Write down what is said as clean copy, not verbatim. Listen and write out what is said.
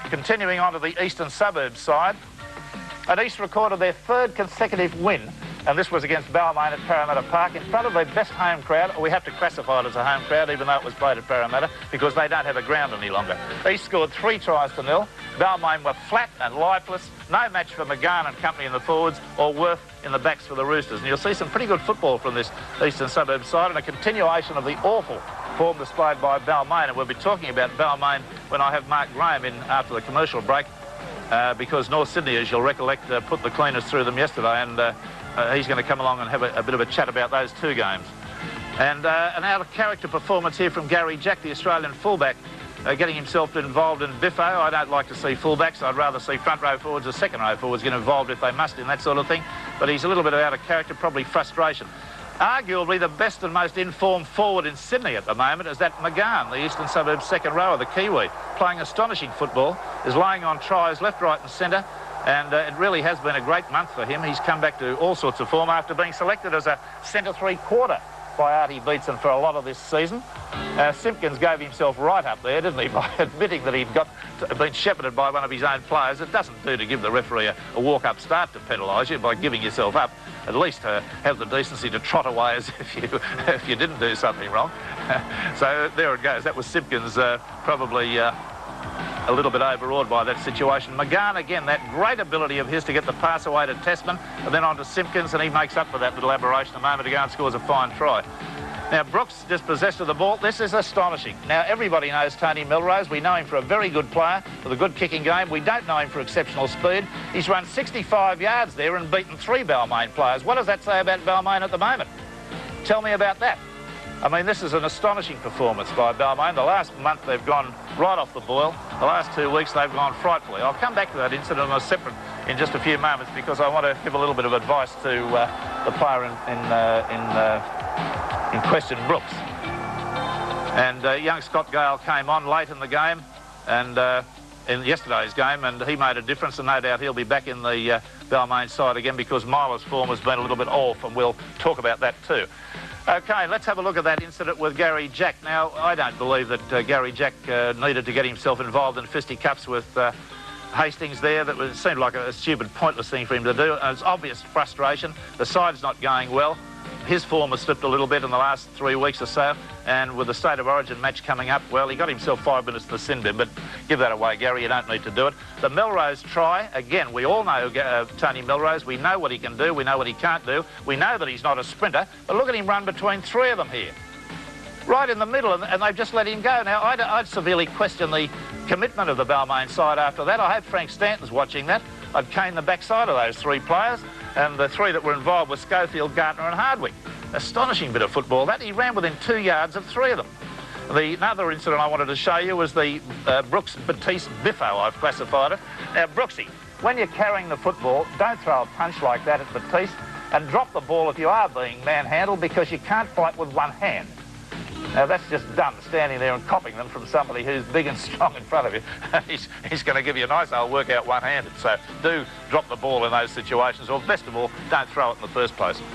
Continuing on to the eastern suburbs side, and East recorded their third consecutive win, and this was against Balmain at Parramatta Park in front of their best home crowd. We have to classify it as a home crowd, even though it was played at Parramatta, because they don't have a ground any longer. East scored 3 tries to 0. Balmain were flat and lifeless. No match for McGahn and company in the forwards, or Worth in the backs for the Roosters. And you'll see some pretty good football from this eastern suburbs side, and a continuation of the awful form displayed by Balmain. And we'll be talking about Balmain when I have Mark Graham in after the commercial break, because North Sydney, as you'll recollect, put the cleaners through them yesterday, and he's going to come along and have a bit of a chat about those 2 games. And an out-of-character performance here from Gary Jack, the Australian fullback, getting himself involved in biffo. I don't like to see fullbacks. I'd rather see front row forwards or second row forwards get involved if they must in that sort of thing. But he's a little bit out of character, probably frustration. Arguably the best and most informed forward in Sydney at the moment is that McGahn, the eastern suburbs second rower, the Kiwi, playing astonishing football, is laying on tries left, right and centre, and it really has been a great month for him. He's come back to all sorts of form after being selected as a centre 3/4 by Artie Beetson for a lot of this season. Simpkins gave himself right up there, didn't he, by admitting that he'd been shepherded by one of his own players. It doesn't do to give the referee a walk-up start to penalise you by giving yourself up. At least have the decency to trot away as if you didn't do something wrong. So there it goes. That was Simpkins probably a little bit overawed by that situation. McGahn, again, that great ability of his to get the pass away to Testman and then on to Simpkins, and he makes up for that little aberration a moment ago and scores a fine try. Now, Brooks dispossessed of the ball. This is astonishing. Now, everybody knows Tony Melrose. We know him for a very good player with a good kicking game. We don't know him for exceptional speed. He's run 65 yards there and beaten 3 Balmain players. What does that say about Balmain at the moment? Tell me about that. I mean, this is an astonishing performance by Balmain. The last month they've gone right off the boil. The last 2 weeks they've gone frightfully. I'll come back to that incident on a separate in just a few moments, because I want to give a little bit of advice to the player in question, Brooks. And young Scott Gale came on late in the game, and in yesterday's game, and he made a difference, and no doubt he'll be back in the Balmain side again, because Myler's form has been a little bit off, and we'll talk about that too. OK, let's have a look at that incident with Gary Jack. Now, I don't believe that Gary Jack needed to get himself involved in fisticuffs with Hastings there. That seemed like a stupid, pointless thing for him to do. And it's obvious frustration. The side's not going well. His form has slipped a little bit in the last 3 weeks or so, and with the State of Origin match coming up, well, he got himself 5 minutes in the sin bin, but give that away, Gary. You don't need to do it. The Melrose try, again, we all know Tony Melrose. We know what he can do. We know what he can't do. We know that he's not a sprinter, but look at him run between 3 of them here. Right in the middle, and they've just let him go. Now, I'd severely question the commitment of the Balmain side after that. I hope Frank Stanton's watching that. I'd cane the backside of those 3 players, and the 3 that were involved were Schofield, Gartner and Hardwick. Astonishing bit of football that. He ran within 2 yards of 3 of them. Another incident I wanted to show you was the Brooks-Batiste biffo, I've classified it. Now, Brooksy, when you're carrying the football, don't throw a punch like that at Batiste, and drop the ball if you are being manhandled, because you can't fight with one hand. Now, that's just dumb, standing there and copying them from somebody who's big and strong in front of you. He's going to give you a nice old workout one-handed. So do drop the ball in those situations, or best of all, don't throw it in the first place.